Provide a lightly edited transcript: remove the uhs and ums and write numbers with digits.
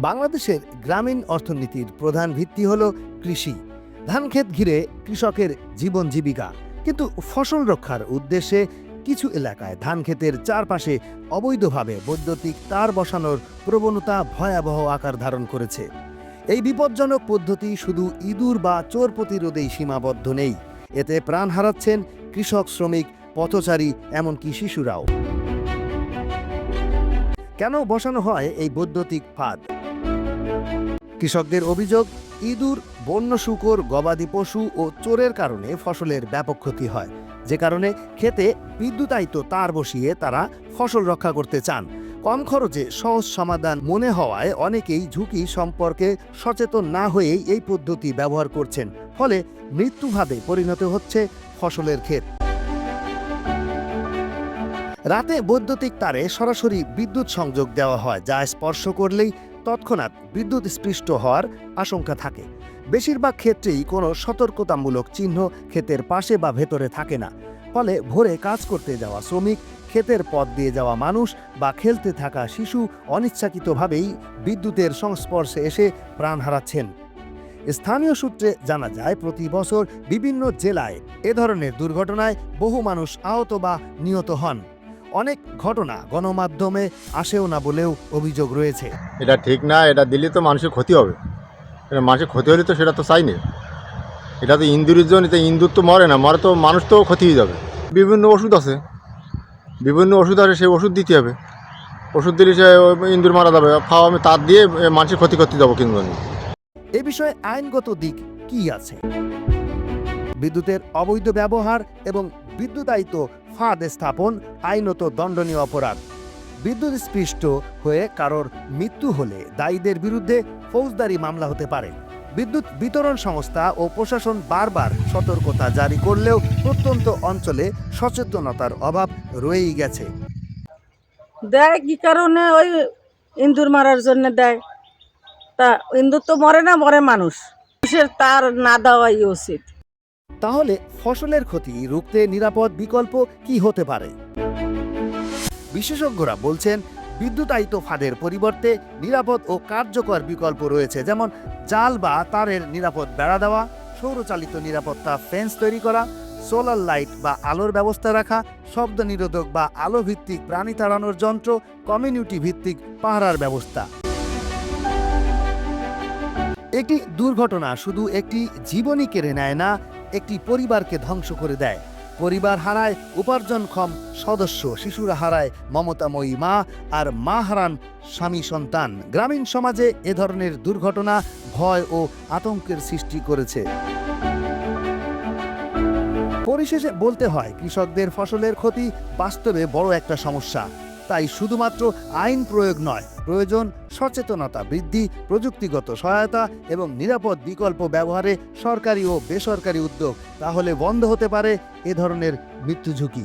বাংলাদেশের গ্রামীণ অর্থনীতির প্রধান ভিত্তি হল কৃষি। ধানক্ষেত ঘিরে কৃষকের জীবন জীবিকা। কিন্তু ফসল রক্ষার উদ্দেশ্যে কিছু এলাকায় ধানক্ষেতের চারপাশে অবৈধভাবে বৈদ্যুতিক তার বসানোর প্রবণতা ভয়াবহ আকার ধারণ করেছে। এই বিপজ্জনক পদ্ধতি শুধু ইঁদুর বা চোর প্রতিরোধেই সীমাবদ্ধ নেই, এতে প্রাণ হারাচ্ছেন কৃষক, শ্রমিক, পথচারী, এমনকি শিশুরাও। কেন বসানো হয় এই বৈদ্যুতিক ফাঁদ? কৃষকদের অভিযোগ, ইঁদুর, বন্য শূকর, গবাদি পশু ও চোরের কারণে ফসলের ব্যাপক ক্ষতি হয়, যে কারণে খেতে বিদ্যুতায়িত তার বসিয়ে তারা ফসল রক্ষা করতে চান। কম খরচে সহজ সমাধান মনে হওয়ায় অনেকেই ঝুঁকি সম্পর্কে সচেতন না হয়েই এই পদ্ধতি ব্যবহার করছেন, ফলে মৃত্যুভাবে পরিণত হচ্ছে ফসলের ক্ষেত। রাতে বৈদ্যুতিক তারে সরাসরি বিদ্যুৎ সংযোগ দেওয়া হয়, যা স্পর্শ করলেই তৎক্ষণাৎ বিদ্যুৎ স্পৃষ্ট হওয়ার আশঙ্কা থাকে। বেশিরভাগ ক্ষেত্রেই কোনো সতর্কতামূলক চিহ্ন ক্ষেতের পাশে বা ভেতরে থাকে না, ফলে ভোরে কাজ করতে যাওয়া শ্রমিক, ক্ষেতের পথ দিয়ে যাওয়া মানুষ বা খেলতে থাকা শিশু অনিচ্ছাকৃতভাবেই বিদ্যুতের সংস্পর্শে এসে প্রাণ হারাচ্ছেন। স্থানীয় সূত্রে জানা যায়, প্রতি বছর বিভিন্ন জেলায় এ ধরনের দুর্ঘটনায় বহু মানুষ আহত বা নিহত হন। অনেক ঘটনা গণমাধ্যমে আসেও না বলেও অভিযোগ রয়েছে। এটা ঠিক না, এটা দিলে তো মানুষের ক্ষতি হবে। এটা মানুষের ক্ষতি হলে তো সেটা তো চাই না। এটা তো ইন্দুরের জন্য, ইন্দুর তো মরে না, মরে তো মানুষ তো ক্ষতি হয়ে যাবে। বিভিন্ন ওষুধ আছে, সেই ওষুধ দিতে হবে। ওষুধ দিলে সে ইন্দুর মারা যাবে, খাওয়া আমি তার দিয়ে মানুষের ক্ষতি করতে যাবো কিন্তু। এ বিষয়ে আইনগত দিক কি আছে? বিদ্যুতের অবৈধ ব্যবহার এবং বিদ্যুতায়িত ফাঁদ স্থাপন আইনত দণ্ডনীয় অপরাধ। বিদ্যুৎ স্পৃষ্ট হয়ে কারোর মৃত্যু হলে দায়ীদের বিরুদ্ধে ফৌজদারি মামলা হতে পারে। বিদ্যুৎ বিতরণ সংস্থা ও প্রশাসন বারবার সতর্কতা জারি করলেও প্রত্যন্ত অঞ্চলে সচেতনতার অভাব রয়েই গেছে। দেয় কি কারণে? ওই ইন্দুর মারার জন্য দেয়। তা ইন্দুর তো মরে না, মরে মানুষ। মানুষের তার না দেওয়াই উচিত। তাহলে ফসলের ক্ষতি রুখতে নিরাপদ বিকল্প কি হতে পারে? বিশেষজ্ঞরা বলছেন, বিদ্যুতায়িত ফাঁদের পরিবর্তে নিরাপদ ও কার্যকর বিকল্প রয়েছে, যেমন জাল বা তারের নিরাপদ বেড়া দেওয়া, সৌরচালিত নিরাপত্তা ফেন্স তৈরি করা, সোলার লাইট বা আলোর ব্যবস্থা রাখা, শব্দ নিরোধক বা আলো ভিত্তিক প্রাণী তাড়ানোর যন্ত্র, কমিউনিটি ভিত্তিক পাহারার ব্যবস্থা। একটি দুর্ঘটনা শুধু একটি জীবনই কেড়ে নেয় না, একটি পরিবারকে ধ্বংস করে দেয়। পরিবার হারায় উপার্জনক্ষম সদস্য, শিশুরা হারায় মমতাময়ী মা, আর মা হারান স্বামী, সন্তান। গ্রামীণ সমাজে এ ধরনের দুর্ঘটনা ভয় ও আতঙ্কের সৃষ্টি করেছে। পরিশেষে বলতে হয়, কৃষকদের ফসলের ক্ষতি বাস্তবে বড় একটা সমস্যা। তাই শুধুমাত্র আইন প্রয়োগ নয়, প্রয়োজন সচেতনতা বৃদ্ধি, প্রযুক্তিগত সহায়তা এবং নিরাপদ বিকল্প ব্যবহারে সরকারি ও বেসরকারি উদ্যোগ। তাহলে বন্ধ হতে পারে এ ধরনের মৃত্যু ঝুঁকি।